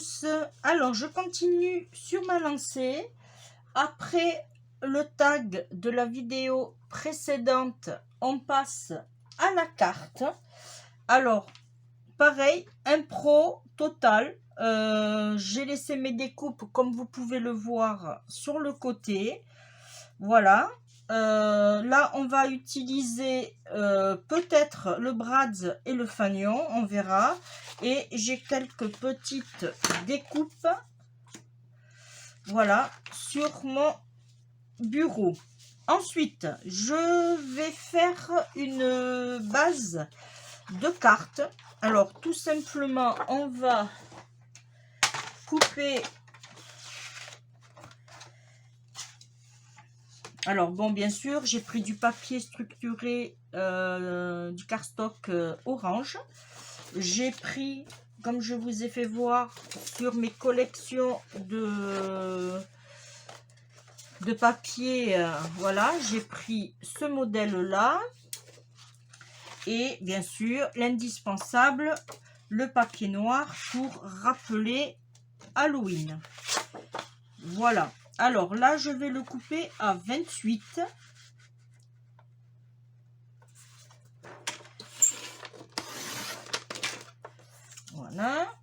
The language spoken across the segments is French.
tous. Alors, je continue sur ma lancée. Après le tag de la vidéo précédente, on passe à la carte. Alors, pareil, impro total. J'ai laissé mes découpes, comme vous pouvez le voir, sur le côté. Voilà. Là, on va utiliser peut-être le brads et le fanion, on verra. Et j'ai quelques petites découpes, voilà, sur mon bureau. Ensuite, je vais faire une base de cartes. Alors, tout simplement, on va couper. Alors, bon, bien sûr, j'ai pris du papier structuré, du cardstock orange. J'ai pris, comme je vous ai fait voir sur mes collections de papier, voilà, j'ai pris ce modèle-là. Et bien sûr, l'indispensable, le papier noir pour rappeler Halloween. Voilà. Alors là, je vais le couper à 28. Voilà.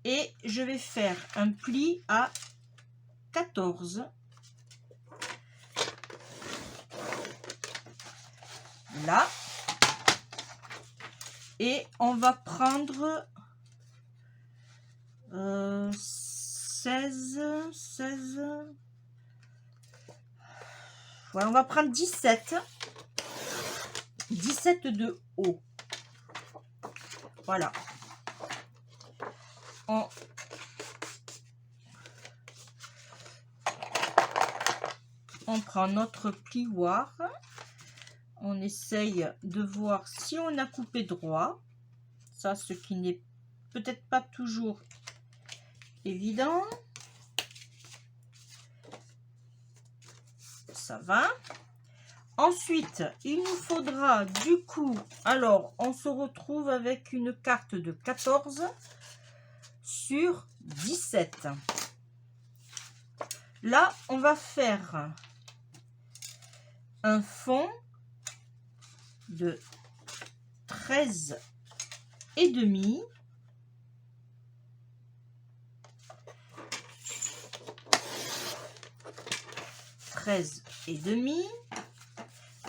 Et je vais faire un pli à 14. Là. Et on va prendre 16. Voilà, on va prendre 17 de haut. Voilà. On prend notre plioir. On essaye de voir si on a coupé droit. Ça, ce qui n'est peut-être pas toujours évident. Ça va. Ensuite, il nous faudra du coup, alors on se retrouve avec une carte de 14 sur 17. Là, on va faire un fond de 13 et demi. Et demi.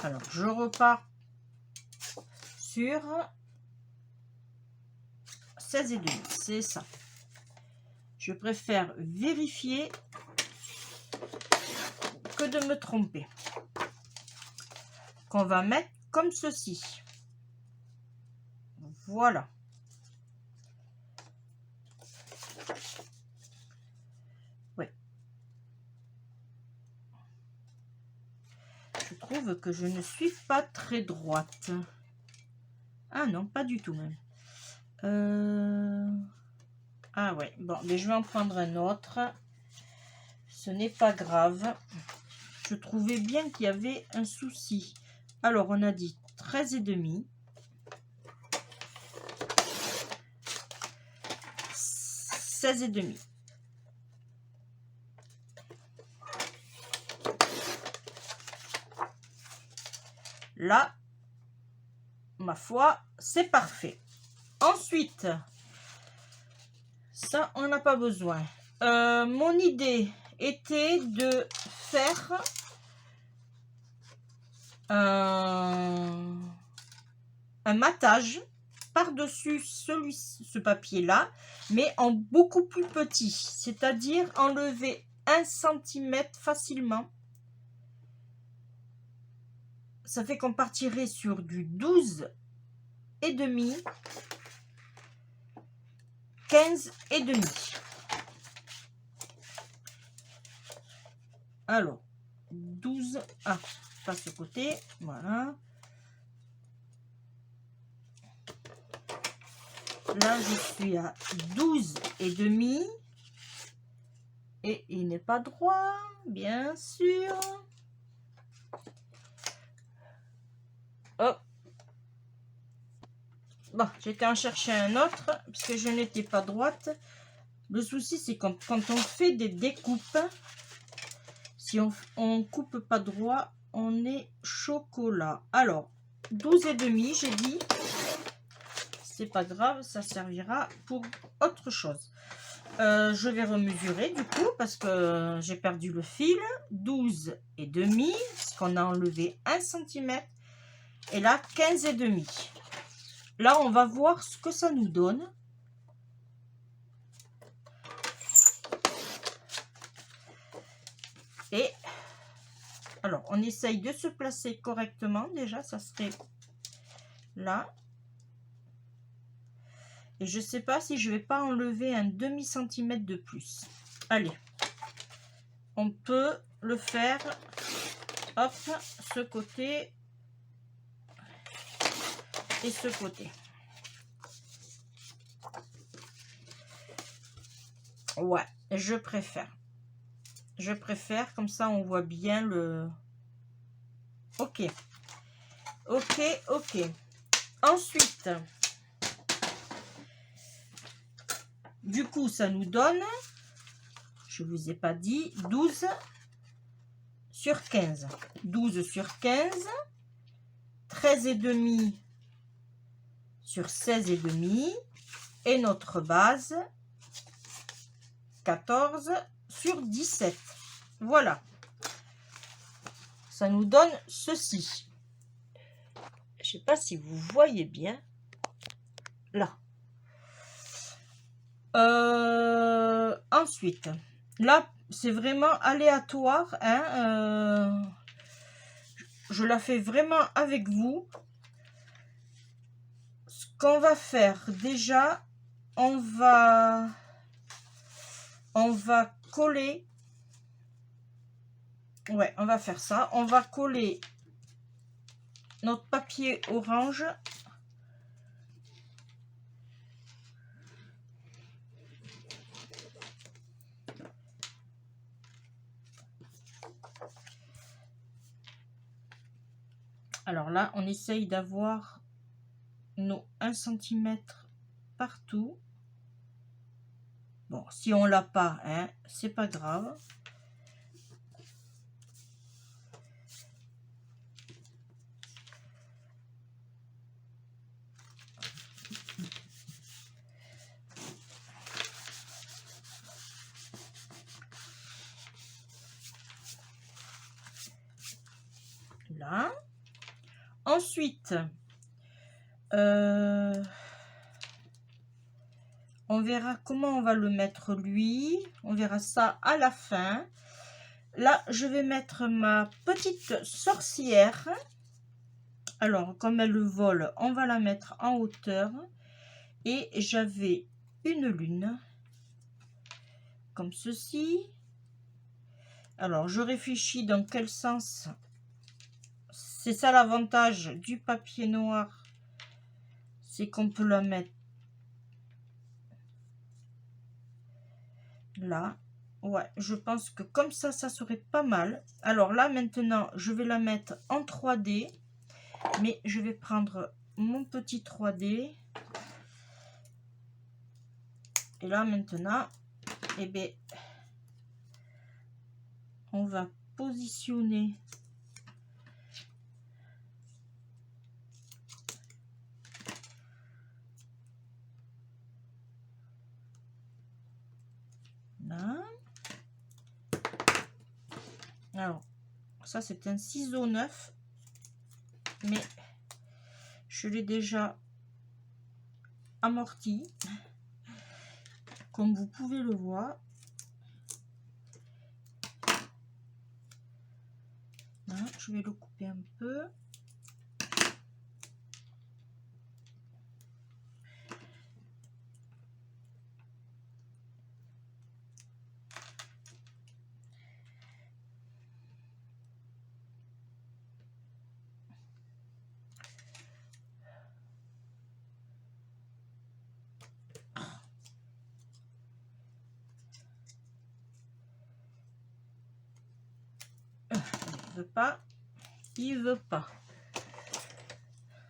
Alors, je repars sur 16 et demi, c'est ça. Je préfère vérifier que de me tromper. Qu'on va mettre comme ceci. Voilà. Ouais. Je trouve que je ne suis pas très droite. Ah non, pas du tout même. Ah ouais, bon, mais je vais en prendre un autre. Ce n'est pas grave. Je trouvais bien qu'il y avait un souci. Alors, on a dit 13 et demi. 16 et demi. Là, ma foi, c'est parfait. Ensuite, ça, on n'a pas besoin. Mon idée était de faire un matage par-dessus ce papier-là, mais en beaucoup plus petit, c'est-à-dire enlever 1 cm facilement. Ça fait qu'on partirait sur du 12 et demi, 15 et demi. Alors, 12, ah, pas ce côté, voilà. Là, je suis à 12 et demi. Et il n'est pas droit, bien sûr. Hop. Bon, j'étais en chercher un autre, parce que je n'étais pas droite. Le souci, c'est quand on fait des découpes, si on coupe pas droit, on est chocolat. Alors, 12,5, j'ai dit. C'est pas grave, ça servira pour autre chose. Je vais remesurer du coup parce que j'ai perdu le fil. 12,5, parce qu'on a enlevé 1 cm. Et là, 15,5. Là, on va voir ce que ça nous donne. Et alors, on essaye de se placer correctement. Déjà, ça serait là. Et je ne sais pas si je vais pas enlever un demi-centimètre de plus. Allez, on peut le faire. Hop, ce côté et ce côté. Ouais, je préfère. Je préfère, comme ça on voit bien le... Ok. Ok, ok. Ensuite, du coup, ça nous donne, je ne vous ai pas dit, 12 sur 15. 12 sur 15, 13,5 sur 16,5 et notre base, 14 sur 17. Voilà. Ça nous donne ceci. Je ne sais pas si vous voyez bien. Là. Ensuite, là, c'est vraiment aléatoire. Hein, je la fais vraiment avec vous. Ce qu'on va faire, déjà, on va coller. Ouais, on va faire ça. On va coller notre papier orange. Alors là, on essaye d'avoir nos 1 cm partout. Bon, si on l'a pas, hein, c'est pas grave. Là. Ensuite, on verra comment on va le mettre lui. On verra ça à la fin. Là, je vais mettre ma petite sorcière. Alors, comme elle vole, on va la mettre en hauteur. Et j'avais une lune. Comme ceci. Alors, je réfléchis dans quel sens. C'est ça l'avantage du papier noir. C'est qu'on peut la mettre là. Ouais, je pense que comme ça serait pas mal. Alors là, maintenant, je vais la mettre en 3D. Mais je vais prendre mon petit 3D. Et là, maintenant, eh bien, on va positionner là. Alors, ça, c'est un ciseau neuf. Mais je l'ai déjà amorti. Comme vous pouvez le voir. Là, je vais le couper un peu. Il veut pas. Il veut pas.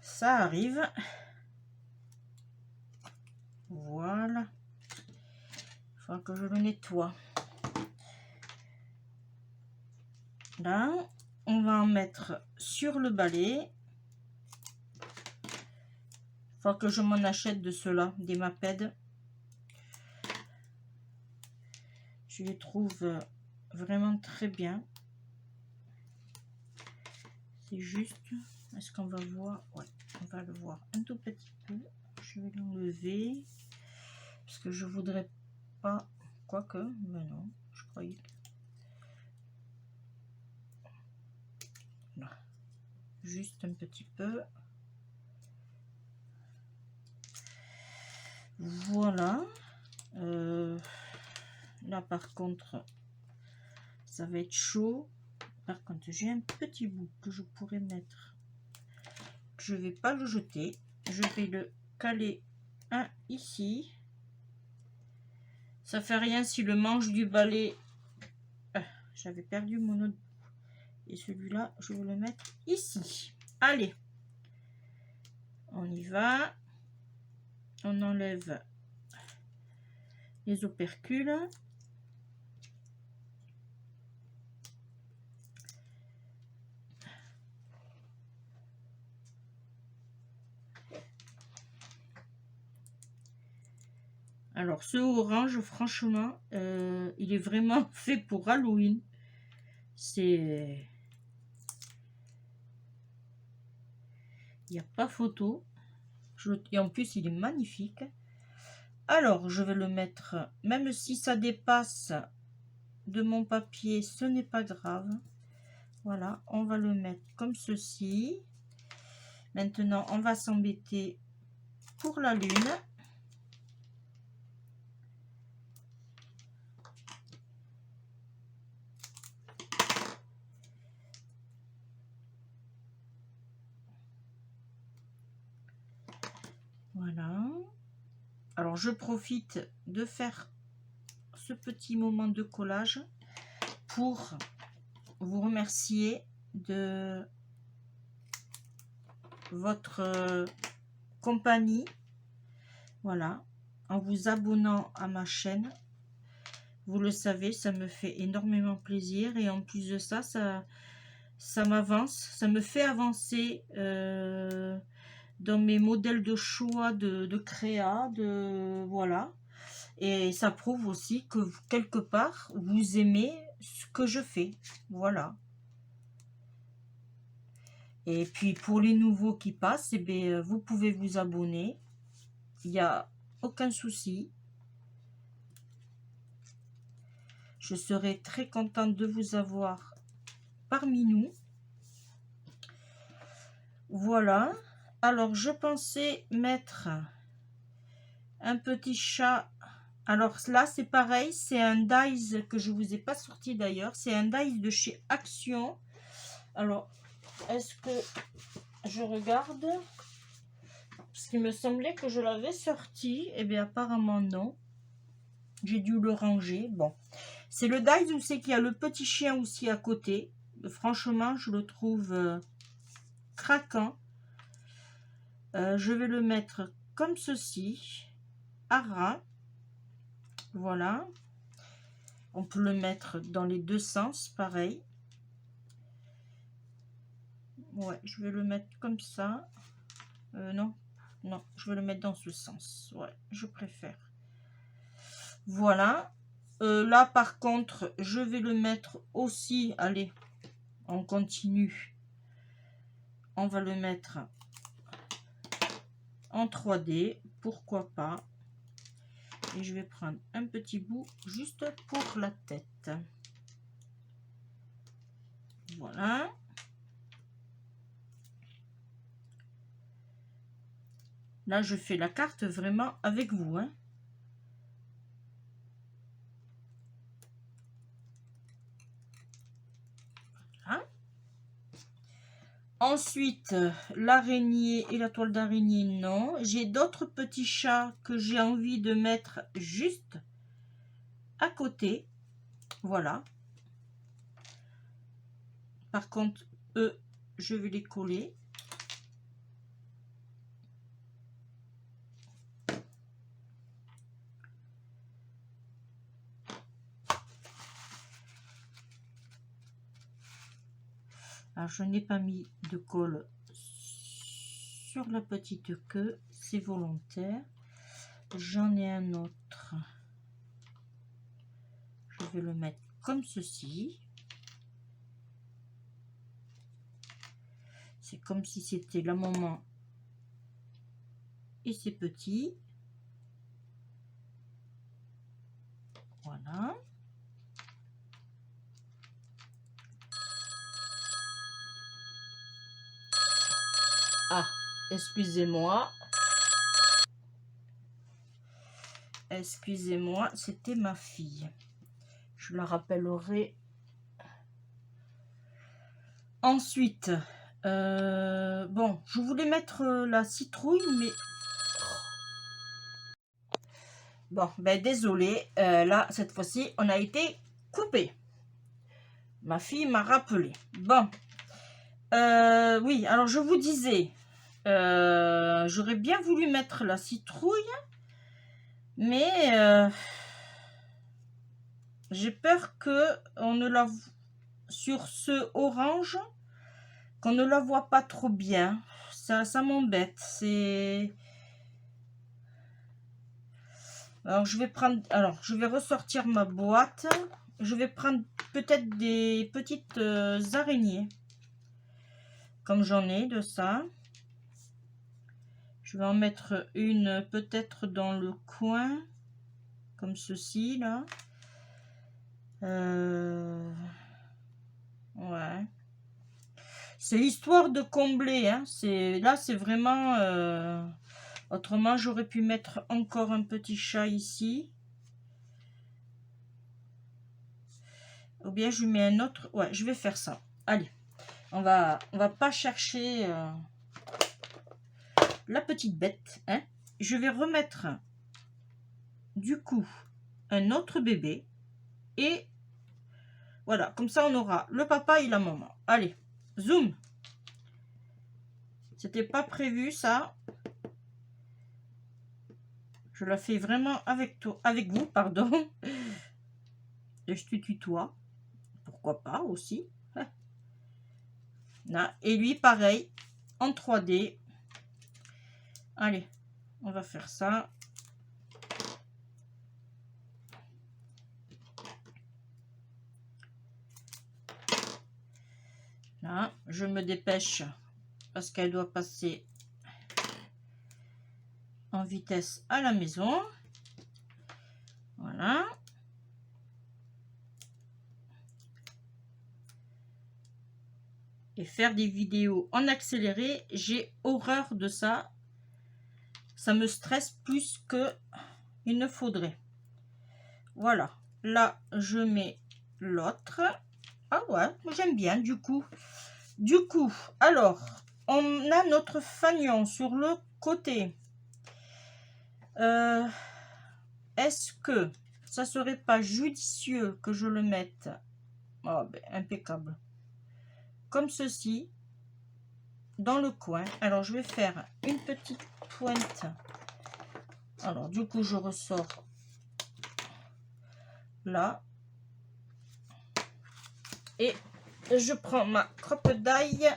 Ça arrive. Voilà. Il faudra que je le nettoie. Là, on va en mettre sur le balai. Il faut que je m'en achète de ceux-là, des Maped. Je les trouve vraiment très bien. C'est juste, est-ce qu'on va voir? Ouais, on va le voir un tout petit peu. Je vais l'enlever parce que je voudrais pas, quoique, mais non, je croyais. Là. Juste un petit peu. Voilà. Là par contre, ça va être chaud. Par contre, j'ai un petit bout que je pourrais mettre. Je vais pas le jeter. Je vais le caler un ici. Ça fait rien si le manche du balai... j'avais perdu mon autre. Et celui-là, je vais le mettre ici. Allez. On y va. On enlève les opercules. Alors, ce orange, franchement, il est vraiment fait pour Halloween. C'est... Il n'y a pas photo. Et en plus, il est magnifique. Alors, je vais le mettre, même si ça dépasse de mon papier, ce n'est pas grave. Voilà, on va le mettre comme ceci. Maintenant, on va s'embêter pour la lune. Voilà. Alors, je profite de faire ce petit moment de collage pour vous remercier de votre compagnie. Voilà, en vous abonnant à ma chaîne. Vous le savez, ça me fait énormément plaisir et en plus de ça, ça m'avance, ça me fait avancer dans mes modèles de choix de créa, voilà. Et ça prouve aussi que quelque part, vous aimez ce que je fais. Voilà. Et puis pour les nouveaux qui passent, eh bien, vous pouvez vous abonner. Il n'y a aucun souci. Je serai très contente de vous avoir parmi nous. Voilà. Alors, je pensais mettre un petit chat. Alors là, c'est pareil. C'est un dies que je vous ai pas sorti d'ailleurs. C'est un dies de chez Action. Alors, est-ce que je regarde? Parce qu'il me semblait que je l'avais sorti. Eh bien, apparemment, non. J'ai dû le ranger. Bon. C'est le dies où c'est qu'il y a le petit chien aussi à côté. Franchement, je le trouve craquant. Je vais le mettre comme ceci, à ras. Voilà. On peut le mettre dans les deux sens, pareil. Ouais, je vais le mettre comme ça. Non, non, je vais le mettre dans ce sens. Ouais, je préfère. Voilà. Là, par contre, je vais le mettre aussi. Allez, on continue. On va le mettre en 3D. Pourquoi pas. Et je vais prendre un petit bout juste pour la tête. Voilà. Là, je fais la carte vraiment avec vous. Hein. Voilà. Ensuite, l'araignée et la toile d'araignée, non. J'ai d'autres petits chats que j'ai envie de mettre juste à côté. Voilà. Par contre, eux, je vais les coller. Alors, je n'ai pas mis de colle sur la petite queue, c'est volontaire. J'en ai un autre. Je vais le mettre comme ceci. C'est comme si c'était la maman et ses petits. Voilà. Ah, excusez-moi. Excusez-moi, c'était ma fille. Je la rappellerai. Ensuite, bon, je voulais mettre la citrouille, mais... Bon, ben désolé, là, cette fois-ci, on a été coupé. Ma fille m'a rappelé. Bon, oui, alors je vous disais, j'aurais bien voulu mettre la citrouille, mais j'ai peur que on ne la sur ce orange, qu'on ne la voit pas trop bien. Ça m'embête. C'est... Alors je vais ressortir ma boîte. Je vais prendre peut-être des petites araignées, comme j'en ai de ça. Je vais en mettre une peut-être dans le coin, comme ceci là. Ouais. C'est histoire de combler, hein. Là c'est vraiment... Autrement, j'aurais pu mettre encore un petit chat ici. Ou bien je mets un autre. Ouais, je vais faire ça. Allez, on va pas chercher la petite bête, hein. Je vais remettre du coup un autre bébé. Et voilà, comme ça on aura le papa et la maman. Allez, zoom. C'était pas prévu ça. Je la fais vraiment avec toi, avec vous, pardon. Et je te tutoie. Pourquoi pas aussi. Là. Et lui, pareil, en 3D. Allez, on va faire ça. Là, je me dépêche parce qu'elle doit passer en vitesse à la maison. Voilà. Et faire des vidéos en accéléré, j'ai horreur de ça. Ça me stresse plus que il ne faudrait. Voilà. Là, je mets l'autre. Ah ouais, j'aime bien du coup. Alors, on a notre fanion sur le côté. Est-ce que ça serait pas judicieux que je le mette? Oh, ben, impeccable. Comme ceci, dans le coin. Alors, je vais faire une petite pointe. Alors, du coup, je ressors là. Et je prends ma crocodile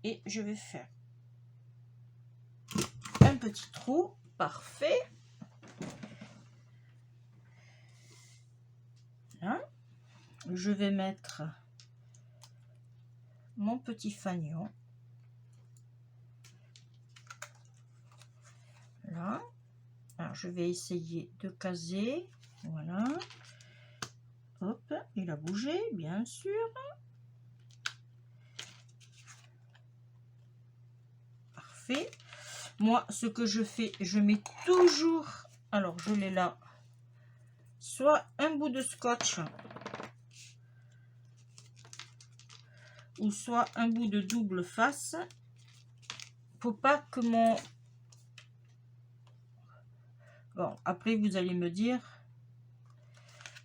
et je vais faire un petit trou. Parfait. Là. Je vais mettre mon petit fanion. Là. Alors, je vais essayer de caser. Voilà. Hop, il a bougé, bien sûr. Parfait. Moi, ce que je fais, je mets toujours... Alors, je l'ai là. Soit un bout de scotch. Ou soit un bout de double face. Faut pas que mon... Bon, après, vous allez me dire...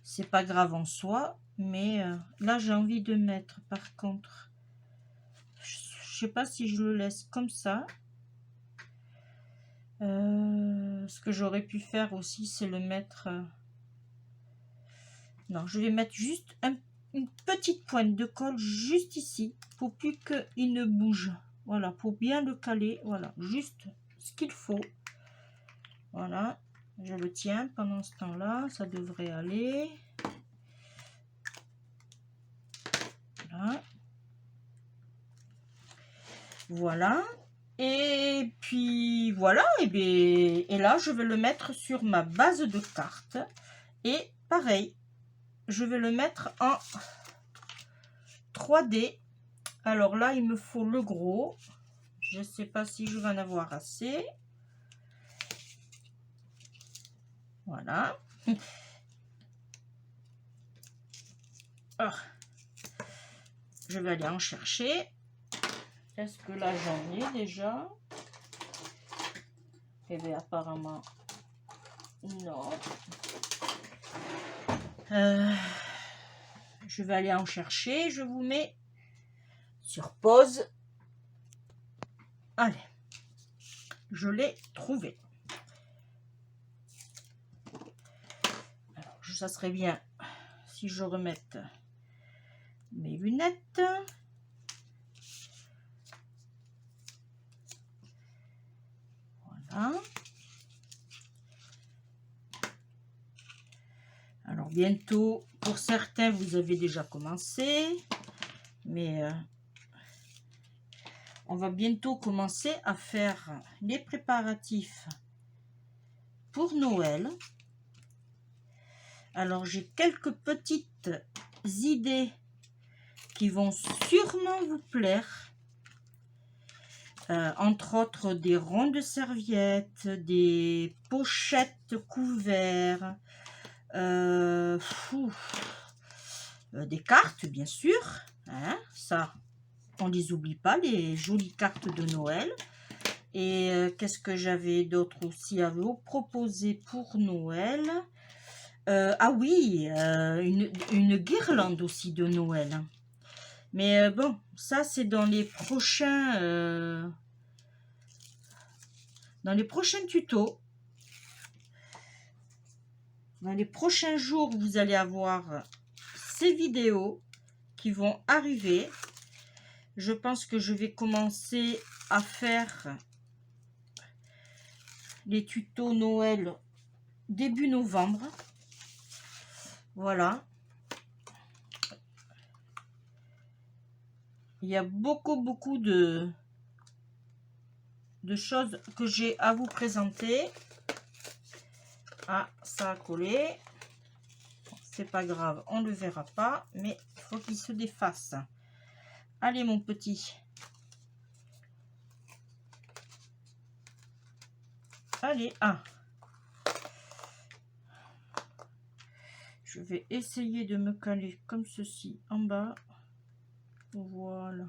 C'est pas grave en soi. Mais là, j'ai envie de mettre, par contre... Je sais pas si je le laisse comme ça. Ce que j'aurais pu faire aussi, c'est le mettre... Non, je vais mettre juste un une petite pointe de colle juste ici pour plus qu'il ne bouge. Voilà, pour bien le caler. Voilà, juste ce qu'il faut. Voilà, je le tiens pendant ce temps-là, ça devrait aller. Voilà. Voilà. Et puis voilà, et là je vais le mettre sur ma base de carte. Et pareil, je vais le mettre en 3D. Alors là, il me faut le gros. Je ne sais pas si je vais en avoir assez. Voilà. Alors, je vais aller en chercher. Est-ce que là, j'en ai déjà? Eh bien, apparemment, non. Je vais aller en chercher. Je vous mets sur pause. Allez, je l'ai trouvé. Alors, ça serait bien si je remette mes lunettes. Voilà. Alors bientôt, pour certains, vous avez déjà commencé, mais on va bientôt commencer à faire les préparatifs pour Noël. Alors j'ai quelques petites idées qui vont sûrement vous plaire. Entre autres des ronds de serviettes, des pochettes couverts, des cartes bien sûr, hein, ça on les oublie pas, les jolies cartes de Noël. Et qu'est-ce que j'avais d'autre aussi à vous proposer pour Noël? Ah oui, une guirlande aussi de Noël. Mais bon, ça c'est dans les prochains tutos. Dans les prochains jours, vous allez avoir ces vidéos qui vont arriver. Je pense que je vais commencer à faire les tutos Noël début novembre. Voilà. Il y a beaucoup de choses que j'ai à vous présenter. Ah, ça a collé. C'est pas grave, on ne le verra pas, mais il faut qu'il se défasse. Allez, mon petit. Allez, ah. Je vais essayer de me caler comme ceci en bas. Voilà.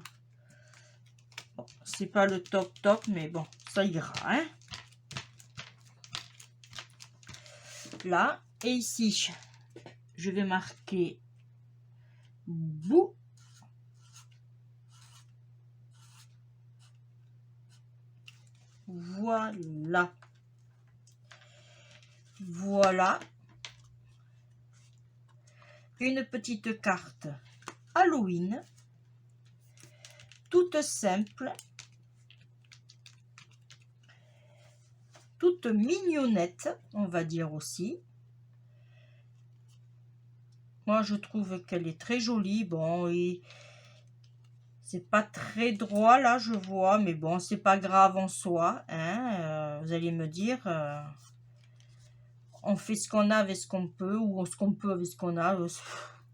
Bon, c'est pas le top, mais bon, ça ira, hein. Là, et ici, je vais marquer bout. Voilà. Voilà. Une petite carte Halloween. Toute simple. Toute mignonnette, on va dire aussi. Moi, je trouve qu'elle est très jolie. Bon, et c'est pas très droit, là, je vois. Mais bon, c'est pas grave en soi. Hein, vous allez me dire... on fait ce qu'on a avec ce qu'on peut, ou ce qu'on peut avec ce qu'on a.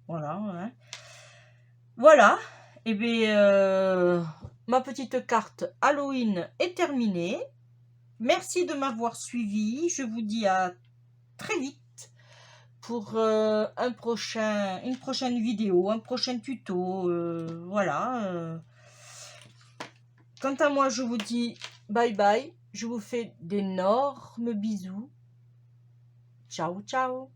Voilà. Hein. Voilà. Et bien, ma petite carte Halloween est terminée. Merci de m'avoir suivi. Je vous dis à très vite pour une prochaine vidéo, un prochain tuto. Voilà. Quant à moi, je vous dis bye bye. Je vous fais d'énormes bisous. Ciao, ciao.